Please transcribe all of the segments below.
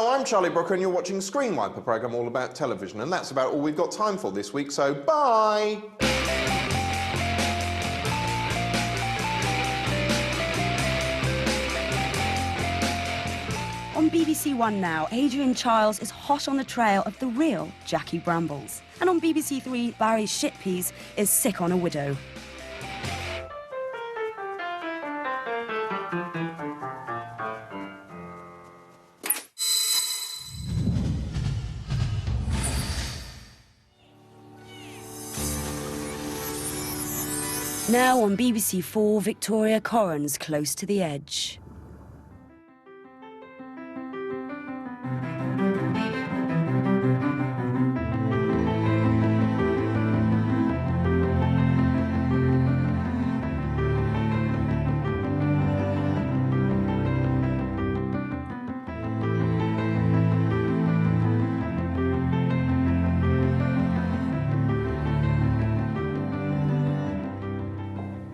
Hello, I'm Charlie Brooker and you're watching Screenwipe, a programme all about television, and that's about all we've got time for this week, so bye! On BBC One now, Adrian Chiles is hot on the trail of the real Jackie Brambles. And on BBC Three, Barry Shitpeas is sick on a widow. Now on BBC Four, Victoria Corran's close to the edge.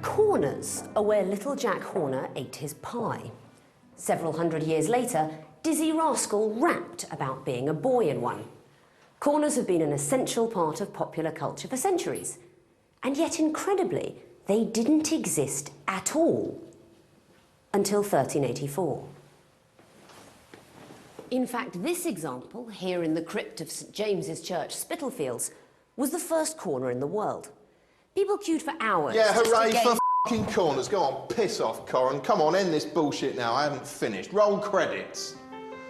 Corners are where little Jack Horner ate his pie. Several hundred years later, Dizzy Rascal rapped about being a boy in one. Corners have been an essential part of popular culture for centuries. And yet, incredibly, they didn't exist at all until 1384. In fact, this example, here in the crypt of St James's Church, Spitalfields, was the first corner in the world. People queued for hours. Yeah, hooray for f***ing corners. Go on, piss off, Corran. Come on, end this bullshit now. I haven't finished. Roll credits.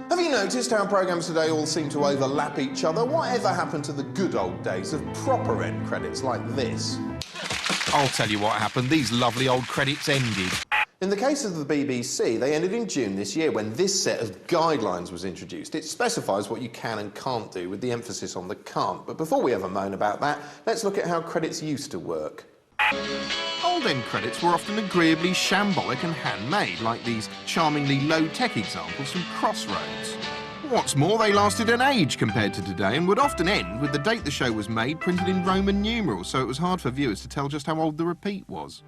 Have you noticed how programmes today all seem to overlap each other? Whatever happened to the good old days of proper end credits like this? I'll tell you what happened. These lovely old credits ended. In the case of the BBC, they ended in June this year when this set of guidelines was introduced. It specifies what you can and can't do, with the emphasis on the can't. But before we ever moan about that, let's look at how credits used to work. Old end credits were often agreeably shambolic and handmade, like these charmingly low-tech examples from Crossroads. What's more, they lasted an age compared to today and would often end with the date the show was made printed in Roman numerals, so it was hard for viewers to tell just how old the repeat was.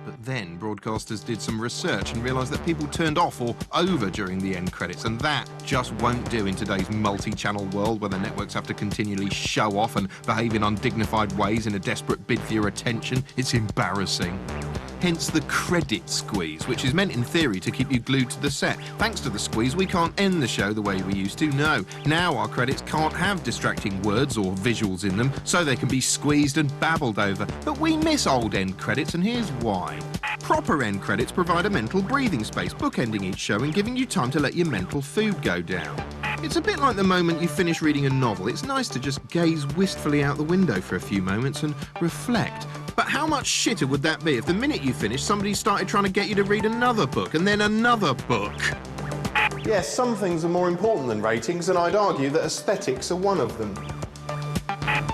But then broadcasters did some research and realised that people turned off or over during the end credits, and that just won't do in today's multi-channel world where the networks have to continually show off and behave in undignified ways in a desperate bid for your attention. It's embarrassing. Hence the credit squeeze, which is meant in theory to keep you glued to the set. Thanks to the squeeze, we can't end the show the way we used to, no. Now our credits can't have distracting words or visuals in them, so they can be squeezed and babbled over. But we miss old end credits, and here's why. Proper end credits provide a mental breathing space, bookending each show and giving you time to let your mental food go down. It's a bit like the moment you finish reading a novel. It's nice to just gaze wistfully out the window for a few moments and reflect. But how much shitter would that be if the minute you finished, somebody started trying to get you to read another book and then another book? Yes, some things are more important than ratings, and I'd argue that aesthetics are one of them.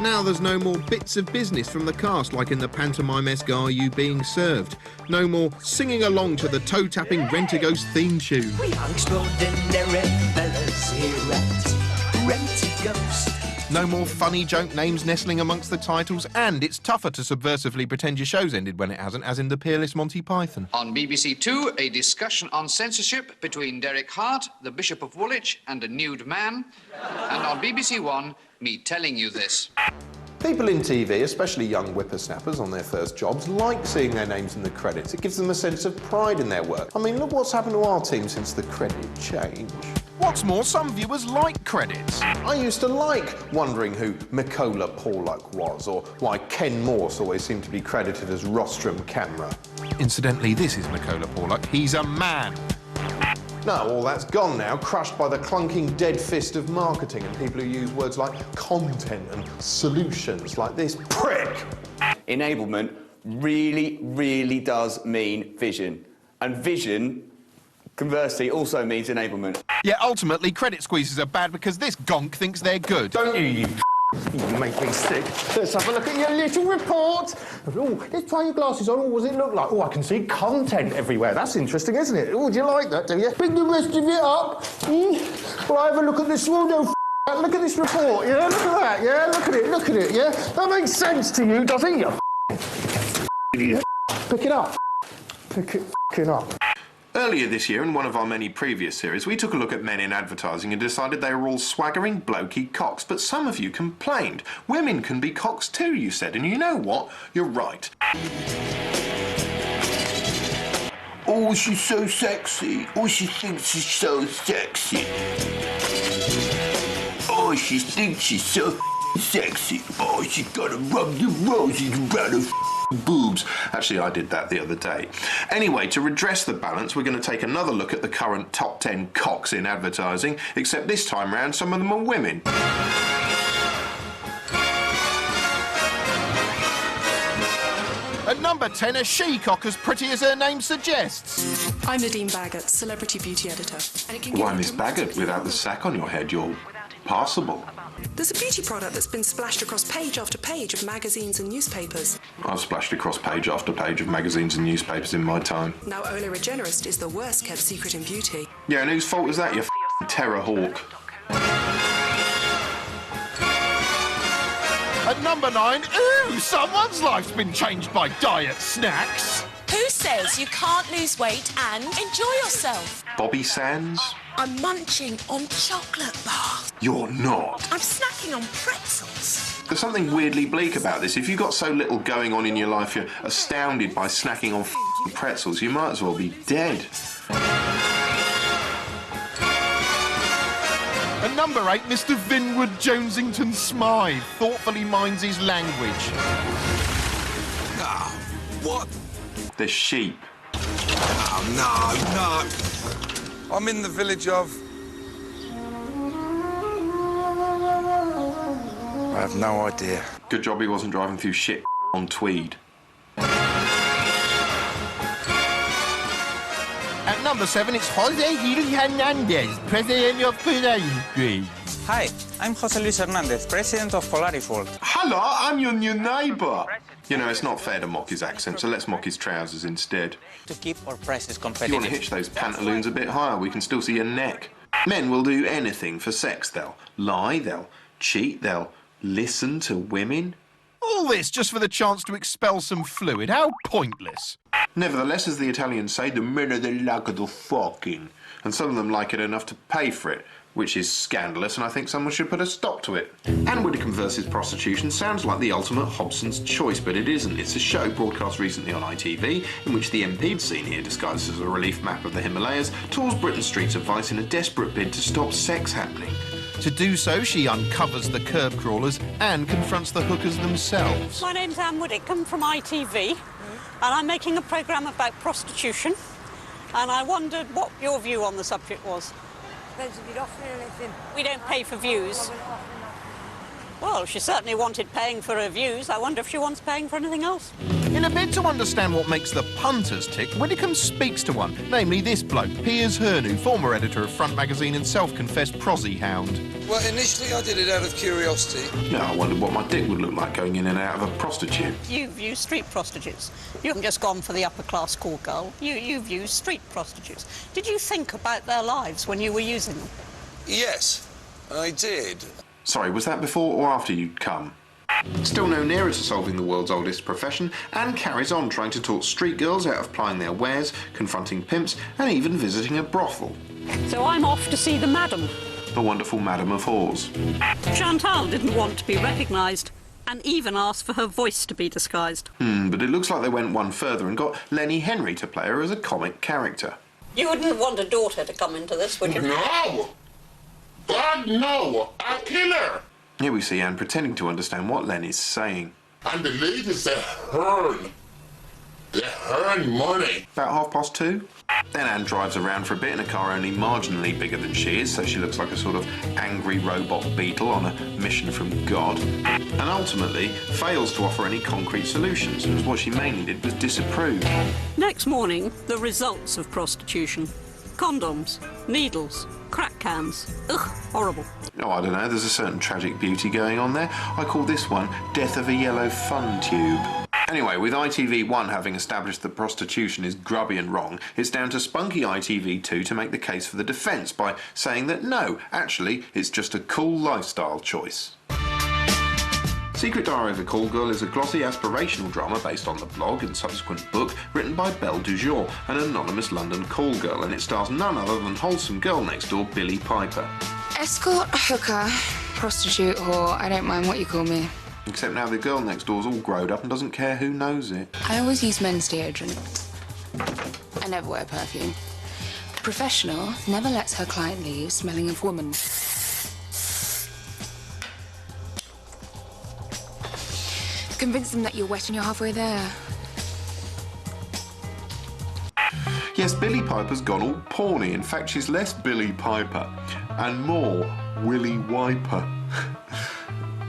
Now there's no more bits of business from the cast like in the pantomime-esque Are You Being Served? No more singing along to the toe-tapping Rent-A-Ghost theme tune. We are extraordinary fellas here at Rent-A-Ghost. No more funny joke names nestling amongst the titles, and it's tougher to subversively pretend your show's ended when it hasn't, as in the peerless Monty Python. On BBC Two, a discussion on censorship between Derek Hart, the Bishop of Woolwich, and a nude man. And on BBC One, me telling you this. People in TV, especially young whippersnappers on their first jobs, like seeing their names in the credits. It gives them a sense of pride in their work. I mean, look what's happened to our team since the credit change. What's more, some viewers like credits. I used to like wondering who Mikola Polak was, or why Ken Morse always seemed to be credited as rostrum camera. Incidentally, this is Mikola Polak. He's a man. No, all that's gone now, crushed by the clunking dead fist of marketing and people who use words like content and solutions, like this prick. Enablement really, really does mean vision. And vision, conversely, also means enablement. Yeah, ultimately, credit squeezes are bad because this gonk thinks they're good. Don't you make me sick. Let's have a look at your little report. Oh, let's try your glasses on. Oh, what does it look like? Oh, I can see content everywhere. That's interesting, isn't it? Oh, do you like that, do you? Bring the rest of it up. Well, I have a look at this one. Look at this report, yeah? Look at that, yeah? Look at it, yeah? That makes sense to you, does it, you idiot? Pick it up. Pick it up. Earlier this year, in one of our many previous series, we took a look at men in advertising and decided they were all swaggering, blokey cocks. But some of you complained. Women can be cocks too, you said, and you know what? You're right. Oh, she's so sexy. Oh, she thinks she's so sexy. Oh, she thinks she's so sexy. Oh, she's gotta rub the roses around her boobs. Actually, I did that the other day. Anyway, to redress the balance, we're going to take another look at the current top 10 cocks in advertising, except this time round some of them are women. At number 10, a she-cock as pretty as her name suggests. I'm Nadine Baggott, celebrity beauty editor. And it can Why, Miss Baggott, without the sack on your head, you're passable. There's a beauty product that's been splashed across page after page of magazines and newspapers. I've splashed across page after page of magazines and newspapers in my time. Now Ola Regenerist is the worst kept secret in beauty. Yeah, and whose fault is that, you terror hawk? At number 9, ooh, someone's life's been changed by diet snacks. Who says you can't lose weight and enjoy yourself? Bobby Sands? I'm munching on chocolate bars. You're not. I'm snacking on pretzels. There's something weirdly bleak about this. If you've got so little going on in your life, you're astounded by snacking on pretzels, you might as well be dead. At number 8, Mr. Vinwood Jonesington Smythe thoughtfully minds his language. Ah, what? The sheep. Oh, no. I'm in the village of... I have no idea. Good job he wasn't driving through shit on Tweed. At number 7, it's Jose Gil Hernandez, president of Polaris. Hi, I'm Jose Luis Hernandez, president of Polaris World. Hello, I'm your new neighbour. You know, it's not fair to mock his accent, so let's mock his trousers instead. To keep our prices If competitive. you want to hitch those pantaloons a bit higher, we can still see your neck. Men will do anything for sex. They'll lie, they'll cheat, they'll listen to women. All this just for the chance to expel some fluid. How pointless. Nevertheless, as the Italians say, the men are the luck of the fucking. And some of them like it enough to pay for it, which is scandalous, and I think someone should put a stop to it. Anne Widdecombe versus prostitution sounds like the ultimate Hobson's choice, but it isn't. It's a show broadcast recently on ITV, in which the MP seen here, disguised as a relief map of the Himalayas, tours Britain's streets of vice in a desperate bid to stop sex happening. To do so, she uncovers the curb crawlers and confronts the hookers themselves. My name's Anne Widdecombe from ITV, and I'm making a programme about prostitution, and I wondered what your view on the subject was. Depends if you're offering anything. We don't pay for views. Well, she certainly wanted paying for her views. I wonder if she wants paying for anything else. In a bid to understand what makes the punters tick, Widdecombe speaks to one, namely this bloke, Piers Hernu, former editor of Front Magazine and self-confessed prosy hound. Well, initially I did it out of curiosity. Yeah, I wondered what my dick would look like going in and out of a prostitute. You view street prostitutes. You haven't just gone for the upper-class call girl. You view street prostitutes. Did you think about their lives when you were using them? Yes, I did. Sorry, was that before or after you'd come? Still no nearer to solving the world's oldest profession, Anne carries on trying to talk street girls out of plying their wares, confronting pimps, and even visiting a brothel. So I'm off to see the madam. The wonderful Madam of Whores. Chantal didn't want to be recognised, and even asked for her voice to be disguised. But it looks like they went one further and got Lenny Henry to play her as a comic character. You wouldn't want a daughter to come into this, would you? No! God, no! I'll kill her! Here we see Anne pretending to understand what Len is saying. And the ladies, they earn. They earn money. About 2:30? Then Anne drives around for a bit in a car only marginally bigger than she is, so she looks like a sort of angry robot beetle on a mission from God, and ultimately fails to offer any concrete solutions, because what she mainly did was disapprove. Next morning, the results of prostitution. Condoms, needles, crack cans. Ugh, horrible. Oh, I don't know, there's a certain tragic beauty going on there. I call this one Death of a Yellow Fun Tube. Anyway, with ITV1 having established that prostitution is grubby and wrong, it's down to spunky ITV2 to make the case for the defence by saying that no, actually, it's just a cool lifestyle choice. Secret Diary of a Call Girl is a glossy aspirational drama based on the blog and subsequent book written by Belle Dujour, an anonymous London call girl, and it stars none other than wholesome girl next door Billie Piper. Escort, hooker, prostitute, whore, I don't mind what you call me. Except now the girl next door's all grown up and doesn't care who knows it. I always use men's deodorant. I never wear perfume. The professional never lets her client leave smelling of woman. Convince them that you're wet and you're halfway there. Yes, Billie Piper's gone all porny. In fact, she's less Billie Piper and more Willy Wiper.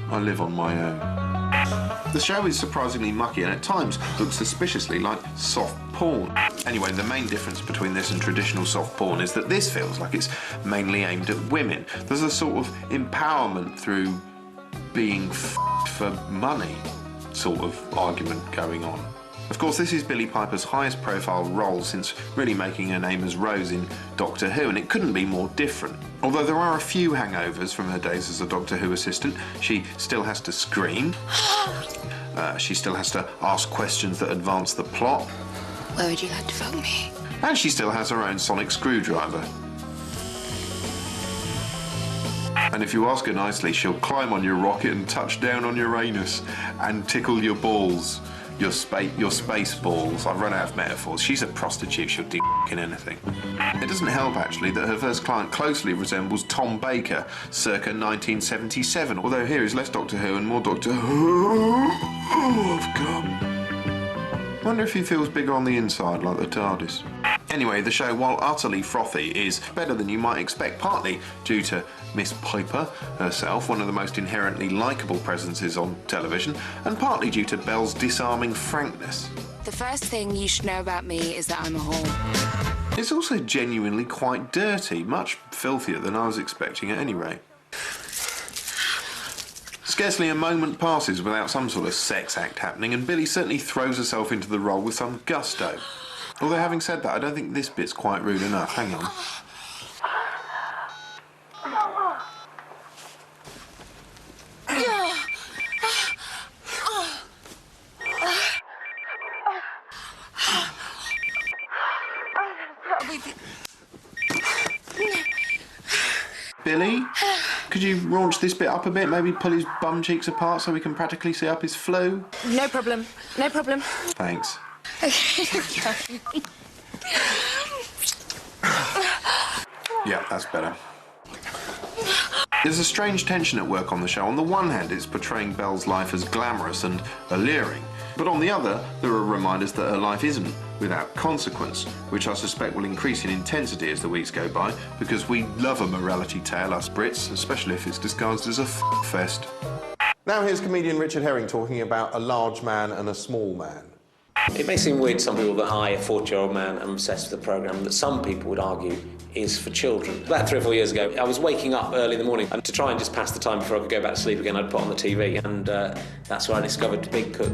I live on my own. The show is surprisingly mucky and at times looks suspiciously like soft porn. Anyway, the main difference between this and traditional soft porn is that this feels like it's mainly aimed at women. There's a sort of empowerment through being for money sort of argument going on. Of course, this is Billie Piper's highest profile role since really making her name as Rose in Doctor Who, and it couldn't be more different. Although there are a few hangovers from her days as a Doctor Who assistant. She still has to scream. She still has to ask questions that advance the plot. Where would you like to fuck me? And she still has her own sonic screwdriver. And if you ask her nicely, she'll climb on your rocket and touch down on your anus and tickle your balls. Your space balls. I've run out of metaphors. She's a prostitute. She'll do in anything. It doesn't help, actually, that her first client closely resembles Tom Baker, circa 1977. Although here is less Doctor Who and more Doctor Who. Oh, I've come. Wonder if he feels bigger on the inside, like the TARDIS. Anyway, the show, while utterly frothy, is better than you might expect, partly due to Miss Piper herself, one of the most inherently likeable presences on television, and partly due to Belle's disarming frankness. The first thing you should know about me is that I'm a whore. It's also genuinely quite dirty, much filthier than I was expecting at any rate. Scarcely a moment passes without some sort of sex act happening, and Billie certainly throws herself into the role with some gusto. Although, having said that, I don't think this bit's quite rude enough. Hang on. Billie, could you raunch this bit up a bit? Maybe pull his bum cheeks apart so we can practically see up his flu? No problem. No problem. Thanks. Okay. Yeah, that's better. There's a strange tension at work on the show. On the one hand, it's portraying Belle's life as glamorous and alluring, but on the other, there are reminders that her life isn't without consequence, which I suspect will increase in intensity as the weeks go by, because we love a morality tale, us Brits, especially if it's disguised as a fest. Now here's comedian Richard Herring talking about a large man and a small man. It may seem weird to some people that I, a 40-year-old man, am obsessed with a programme that some people would argue is for children. About 3 or 4 years ago, I was waking up early in the morning, and to try and just pass the time before I could go back to sleep again, I'd put on the TV, and that's where I discovered Big Cook,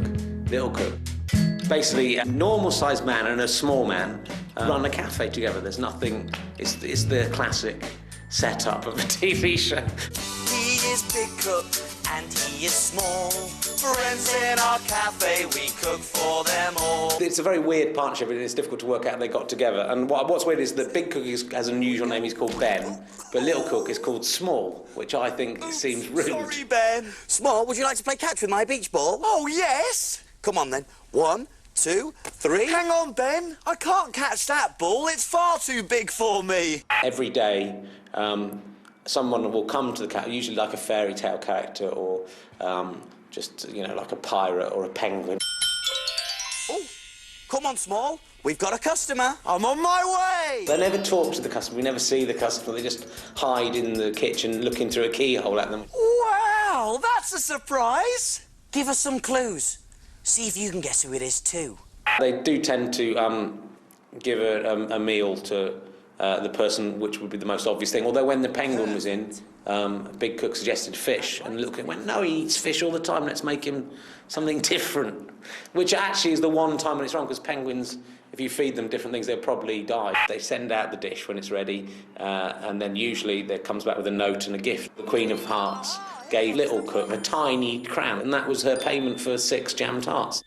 Little Cook. Basically, a normal-sized man and a small man run a cafe together. There's nothing... It's the classic setup of a TV show. He is Big Cook and he is small. Friends in our cafe, we cook for them all. It's a very weird partnership, and it's difficult to work out how they got together. And what's weird is that Big Cook has an unusual name, he's called Ben, but Little Cook is called Small, which I think seems rude. Sorry, Ben. Small, would you like to play catch with my beach ball? Oh, yes. Come on, then. 1, 2, 3. Hang on, Ben. I can't catch that ball. It's far too big for me. Every day, someone will come to the cafe, usually like a fairy tale character or just, you know, like a pirate or a penguin. Oh, come on, Small. We've got a customer. I'm on my way. They never talk to the customer. We never see the customer. They just hide in the kitchen looking through a keyhole at them. Wow, that's a surprise. Give us some clues. See if you can guess who it is, too. They do tend to give a meal to the person, which would be the most obvious thing. Although when the penguin was in, Big Cook suggested fish, and Little Cook went, no, he eats fish all the time, let's make him something different. Which actually is the one time when it's wrong, because penguins if you feed them different things, they'll probably die. They send out the dish when it's ready, and then usually there comes back with a note and a gift. The Queen of Hearts gave little cook a tiny crown, and that was her payment for 6 jam tarts.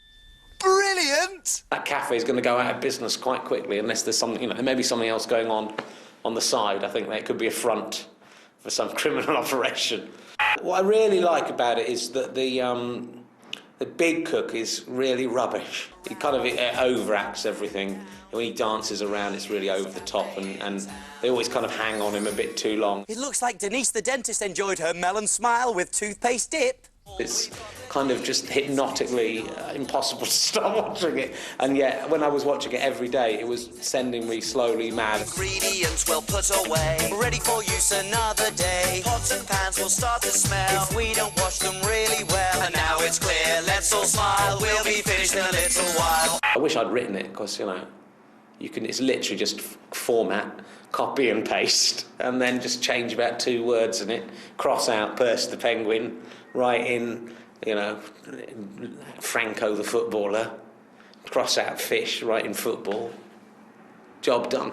Brilliant! That cafe is going to go out of business quite quickly unless there's something, you know, there may be something else going on the side. I think that could be a front for some criminal operation. What I really like about it is that the big cook is really rubbish. He kind of overacts everything. When he dances around, it's really over the top, and they always kind of hang on him a bit too long. It looks like Denise the dentist enjoyed her melon smile with toothpaste dip. It's kind of just hypnotically impossible to stop watching it. And yet, when I was watching it every day, it was sending me slowly mad. Ingredients we'll put away, ready for use another day. Pots and pans will start to smell if we don't wash them really well. And now it's clear, let's all smile, we'll be finished in a little while. I wish I'd written it, because, you know, it's literally just format, copy and paste, and then just change about 2 words in it, cross out Percy the Penguin, write in, you know, Franco the footballer, cross out fish, write in football. Job done.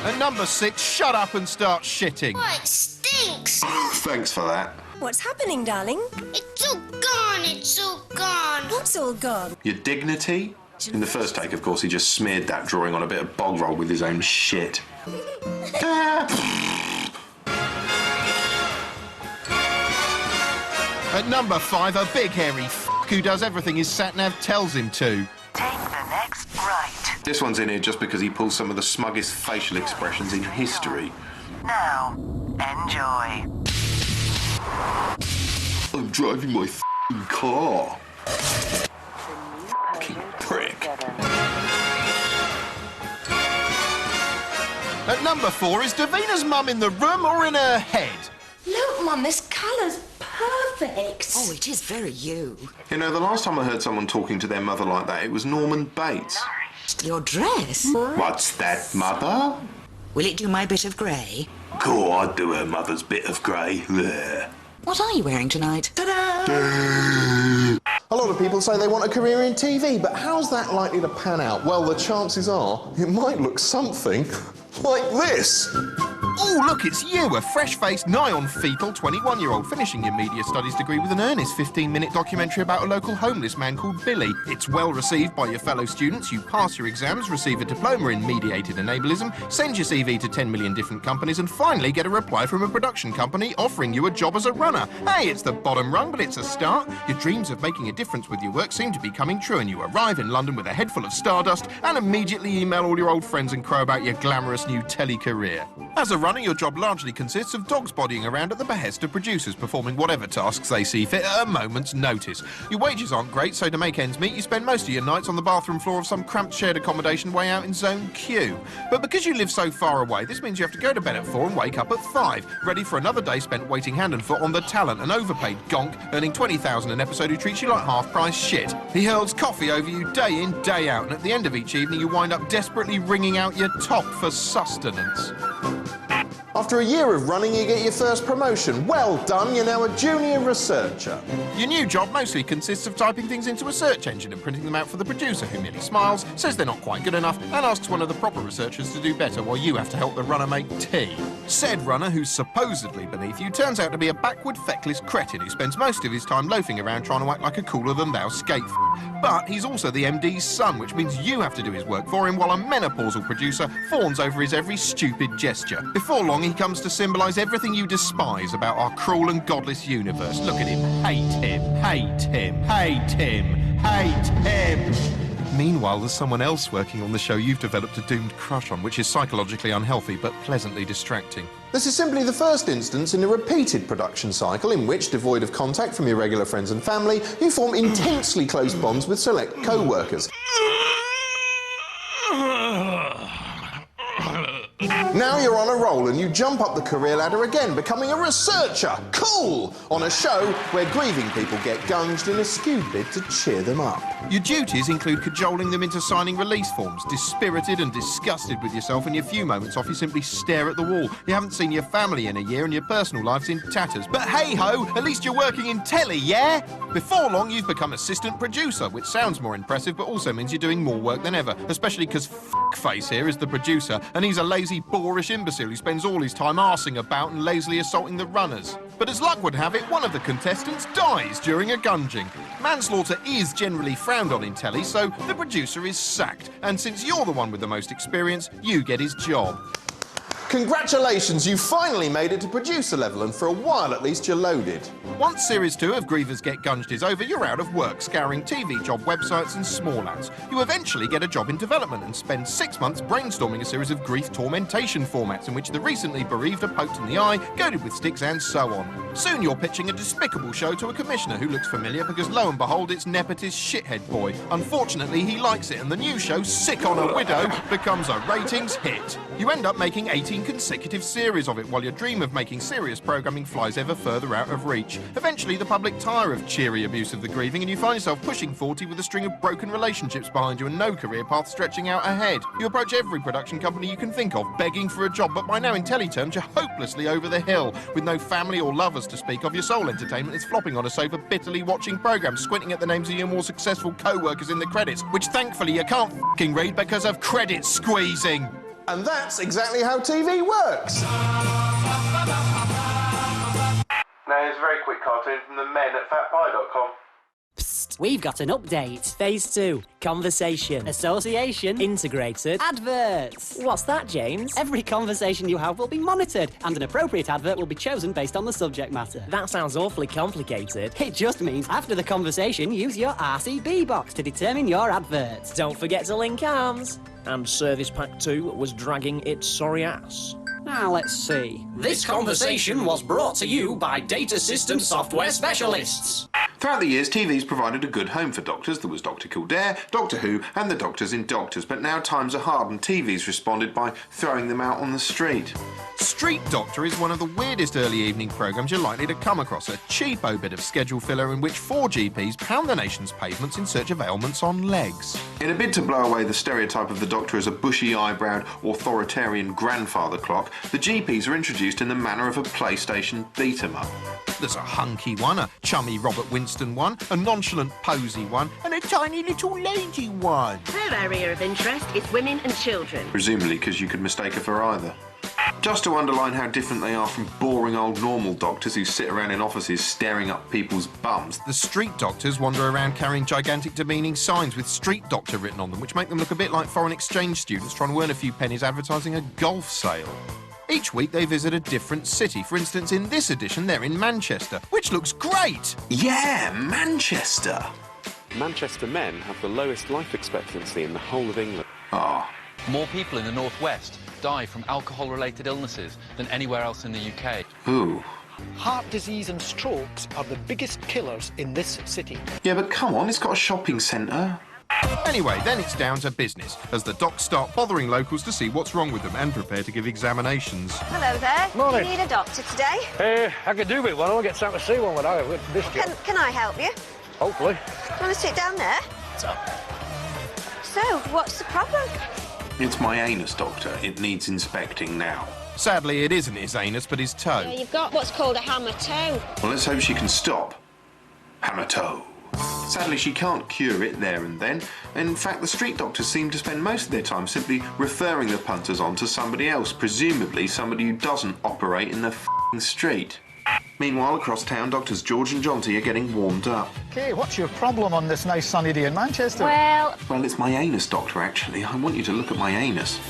At number 6, shut up and start shitting. Oh, it stinks! Thanks for that. What's happening, darling? It's all gone, it's all gone. What's all gone? Your dignity? In the first take, of course, he just smeared that drawing on a bit of bog roll with his own shit. At number 5, a big hairy who does everything his sat-nav tells him to. Take the next right. This one's in here just because he pulls some of the smuggest facial expressions in history. Now, enjoy. I'm driving my car. Fucking prick. At number 4, is Davina's mum in the room or in her head? Look, Mum, this colour's perfect. Oh, it is very you. You know, the last time I heard someone talking to their mother like that, it was Norman Bates. Your dress? What's that, Mother? Will it do my bit of grey? Cool, I'd do her mother's bit of grey. There. What are you wearing tonight? Ta-da! A lot of people say they want a career in TV, but how's that likely to pan out? Well, the chances are it might look something like this. Oh, look, it's you, a fresh-faced, nigh-on-fetal 21-year-old finishing your media studies degree with an earnest 15-minute documentary about a local homeless man called Billy. It's well received by your fellow students. You pass your exams, receive a diploma in mediated enablism, send your CV to 10 million different companies, and finally get a reply from a production company offering you a job as a runner. Hey, it's the bottom rung, but it's a start. Your dreams of making a difference with your work seem to be coming true, and you arrive in London with a head full of stardust and immediately email all your old friends and crow about your glamorous new telly career. As a runner, your job largely consists of dogs bodying around at the behest of producers, performing whatever tasks they see fit at a moment's notice. Your wages aren't great, so to make ends meet, you spend most of your nights on the bathroom floor of some cramped shared accommodation way out in Zone Q. But because you live so far away, this means you have to go to bed at 4 and wake up at 5, ready for another day spent waiting hand and foot on the talent, an overpaid gonk earning $20,000 an episode who treats you like half-price shit. He hurls coffee over you day in, day out, and at the end of each evening you wind up desperately wringing out your top for sustenance. After a year of running, you get your first promotion. Well done, you're now a junior researcher. Your new job mostly consists of typing things into a search engine and printing them out for the producer, who merely smiles, says they're not quite good enough, and asks one of the proper researchers to do better while you have to help the runner make tea. Said runner, who's supposedly beneath you, turns out to be a backward, feckless cretin who spends most of his time loafing around trying to act like a cooler-than-thou skate. But he's also the MD's son, which means you have to do his work for him while a menopausal producer fawns over his every stupid gesture. Before long, he comes to symbolise everything you despise about our cruel and godless universe. Look at him. Hate him. Hate him. Hate him. Hate him. Meanwhile, there's someone else working on the show you've developed a doomed crush on, which is psychologically unhealthy but pleasantly distracting. This is simply the first instance in a repeated production cycle in which, devoid of contact from your regular friends and family, you form intensely close bonds with select co-workers. Now you're on a roll and you jump up the career ladder again, becoming a researcher. Cool! On a show where grieving people get gunged in a skewed bid to cheer them up. Your duties include cajoling them into signing release forms. Dispirited and disgusted with yourself, in your few moments off, you simply stare at the wall. You haven't seen your family in a year and your personal life's in tatters. But hey-ho, at least you're working in telly, yeah? Before long, you've become assistant producer, which sounds more impressive, but also means you're doing more work than ever, especially because F***face here is the producer, and he's a lazy, boorish imbecile who spends all his time arsing about and lazily assaulting the runners. But as luck would have it, one of the contestants dies during a gunging. Manslaughter is generally frowned on in telly, so the producer is sacked. And since you're the one with the most experience, you get his job. Congratulations, you finally made it to producer level, and for a while at least you're loaded. Once Series 2 of Grievers Get Gunged is over, you're out of work, scouring TV job websites and small ads. You eventually get a job in development and spend 6 months brainstorming a series of grief tormentation formats in which the recently bereaved are poked in the eye, goaded with sticks and so on. Soon you're pitching a despicable show to a commissioner who looks familiar because lo and behold it's nepotist shithead boy. Unfortunately he likes it and the new show, Sick on a Widow, becomes a ratings hit. You end up making 18 consecutive series of it while your dream of making serious programming flies ever further out of reach. Eventually the public tire of cheery abuse of the grieving and you find yourself pushing 40 with a string of broken relationships behind you and no career path stretching out ahead. You approach every production company you can think of, begging for a job, but by now in telly terms you're hopelessly over the hill. With no family or lovers to speak of, your sole entertainment is flopping on a sofa bitterly watching programmes, squinting at the names of your more successful co-workers in the credits, which thankfully you can't f***ing read because of credit squeezing. And that's exactly how TV works. Now here's a very quick cartoon from the men at fatpie.com. Psst, we've got an update. Phase 2, conversation, association, integrated, adverts. What's that, James? Every conversation you have will be monitored, and an appropriate advert will be chosen based on the subject matter. That sounds awfully complicated. It just means after the conversation, use your RCB box to determine your advert. Don't forget to link arms. And Service Pack 2 was dragging its sorry ass. Now, let's see. This conversation was brought to you by Data System Software Specialists. Throughout the years, TV's provided a good home for doctors. There was Dr. Kildare, Doctor Who, and the doctors in Doctors. But now times are hard and TV's responded by throwing them out on the street. Street Doctor is one of the weirdest early evening programmes you're likely to come across. A cheapo bit of schedule filler in which 4 GPs pound the nation's pavements in search of ailments on legs. In a bid to blow away the stereotype of the doctor as a bushy-eyebrowed, authoritarian grandfather clock, the GPs are introduced in the manner of a PlayStation beat-em-up. There's a hunky one, a chummy Robert Winston one, a nonchalant posy one, and a tiny little lady one. Her area of interest is women and children. Presumably because you could mistake her for either. Just to underline how different they are from boring old normal doctors who sit around in offices staring up people's bums, the street doctors wander around carrying gigantic demeaning signs with Street Doctor written on them, which make them look a bit like foreign exchange students trying to earn a few pennies advertising a golf sale. Each week they visit a different city. For instance, in this edition they're in Manchester, which looks great! Yeah, Manchester! Manchester men have the lowest life expectancy in the whole of England. Ah. More people in the northwest die from alcohol-related illnesses than anywhere else in the UK. Ooh. Heart disease and strokes are the biggest killers in this city. Yeah, but come on, it's got a shopping centre. Anyway, then it's down to business, as the docs start bothering locals to see what's wrong with them and prepare to give examinations. Hello there. Morning. You need a doctor today? I could do with one. I'll get something to see one when I have this job. Can I help you? Hopefully. Do you want to sit down there? So, what's the problem? It's my anus, Doctor. It needs inspecting now. Sadly, it isn't his anus, but his toe. Yeah, you've got what's called a hammer toe. Well, let's hope she can stop. Hammer toe. Sadly, she can't cure it there and then. In fact, the street doctors seem to spend most of their time simply referring the punters on to somebody else, presumably somebody who doesn't operate in the f***ing street. Meanwhile, across town, Doctors George and Jonty are getting warmed up. Okay, what's your problem on this nice sunny day in Manchester? Well, it's my anus, Doctor, actually. I want you to look at my anus.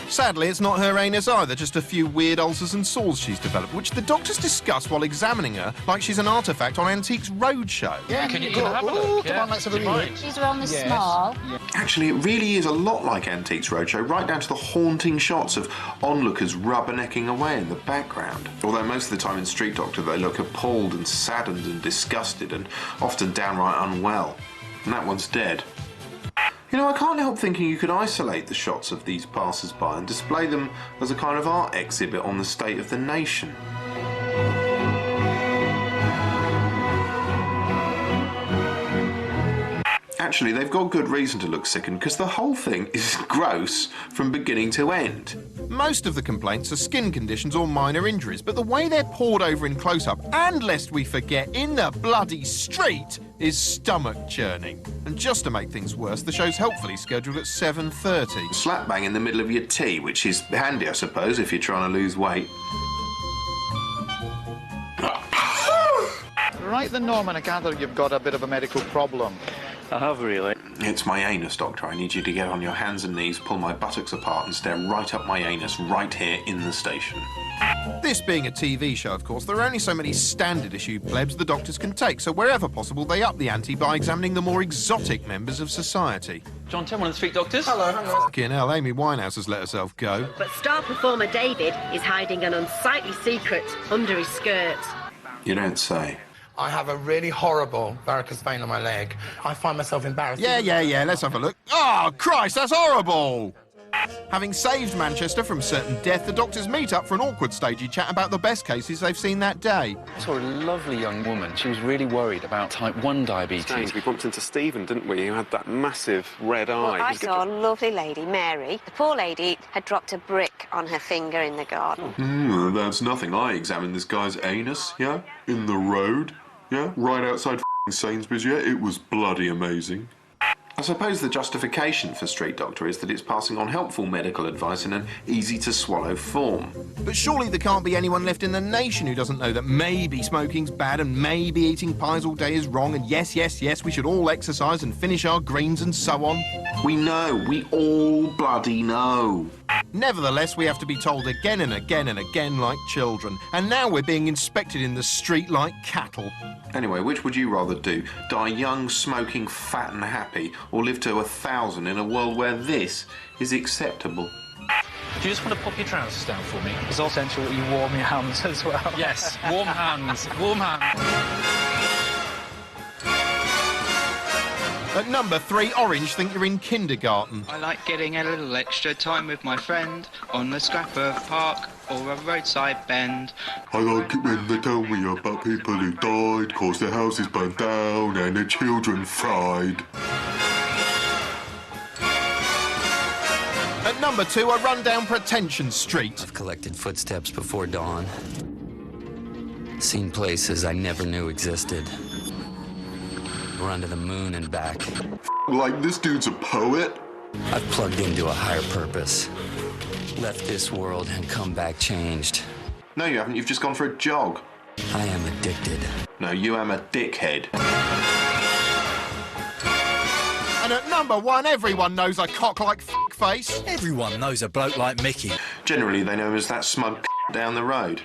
Sadly, it's not her anus either, just a few weird ulcers and sores she's developed, which the doctors discuss while examining her like she's an artefact on Antiques Roadshow. Yeah, can you have a look? Come on, let's have a look. she's rather small. Yeah. Actually, it really is a lot like Antiques Roadshow, right down to the haunting shots of onlookers rubbernecking away in the background. Although most of the time in Street Doctor they look appalled and saddened and disgusted and often downright unwell. And that one's dead. You know, I can't help thinking you could isolate the shots of these passers-by and display them as a kind of art exhibit on the state of the nation. Actually, they've got good reason to look sickened, because the whole thing is gross from beginning to end. Most of the complaints are skin conditions or minor injuries, but the way they're poured over in close-up, and lest we forget, in the bloody street, is stomach-churning. And just to make things worse, the show's helpfully scheduled at 7:30. Slap bang in the middle of your tea, which is handy, I suppose, if you're trying to lose weight. Right then, Norman, I gather you've got a bit of a medical problem. I have, really. It's my anus, Doctor. I need you to get on your hands and knees, pull my buttocks apart and stare right up my anus right here in the station. This being a TV show, of course, there are only so many standard-issue plebs the doctors can take, so wherever possible, they up the ante by examining the more exotic members of society. John Tim, one of the street doctors. Hello, hello. Fucking hell, Amy Winehouse has let herself go. But star performer David is hiding an unsightly secret under his skirt. You don't say. I have a really horrible varicose vein on my leg. I find myself embarrassed. Yeah, let's have a look. Oh, Christ, that's horrible! Having saved Manchester from certain death, the doctors meet up for an awkward stagey chat about the best cases they've seen that day. I saw a lovely young woman. She was really worried about type 1 diabetes. Strange, we bumped into Stephen, didn't we? Who had that massive red eye. Well, I saw a lovely lady, Mary. The poor lady had dropped a brick on her finger in the garden. That's nothing. I examined this guy's anus, yeah, in the road. Yeah, right outside Sainsbury's, yeah, it was bloody amazing. I suppose the justification for Street Doctor is that it's passing on helpful medical advice in an easy-to-swallow form. But surely there can't be anyone left in the nation who doesn't know that maybe smoking's bad and maybe eating pies all day is wrong, and yes, we should all exercise and finish our greens and so on. We know, we all bloody know. Nevertheless, we have to be told again and again and again like children, and now we're being inspected in the street like cattle. Anyway, which would you rather do? Die young, smoking, fat and happy, or live to 1,000 in a world where this is acceptable? Do you just want to pop your trousers down for me? It's also essential that you warm your hands as well. Yes, warm hands, warm hands. At number 3, Orange think you're in kindergarten. I like getting a little extra time with my friend on the scrap of park or a roadside bend. I like it when they tell me about people who died, cause their houses burned down and their children fried. At number 2, a rundown Pretension Street. I've collected footsteps before dawn. Seen places I never knew existed. Run to the moon and back. Like this dude's a poet? I've plugged into a higher purpose. Left this world and come back changed. No, you haven't. You've just gone for a jog. I am addicted. No, you am a dickhead. And at number 1, everyone knows a cock like face. Everyone knows a bloke like Mickey. Generally, they know him as that smug down the road.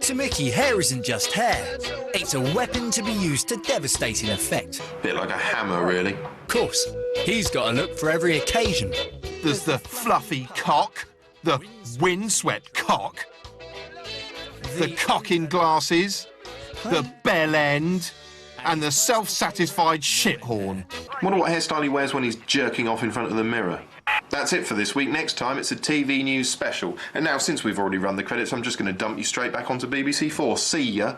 To Mickey, hair isn't just hair. It's a weapon to be used to devastating effect. Bit like a hammer, really. Of course. He's got a look for every occasion. There's the fluffy cock, the windswept cock, the cock in glasses, the bell end, and the self-satisfied shithorn. Wonder what hairstyle he wears when he's jerking off in front of the mirror. That's it for this week. Next time, it's a TV news special. And now, since we've already run the credits, I'm just going to dump you straight back onto BBC 4. See ya.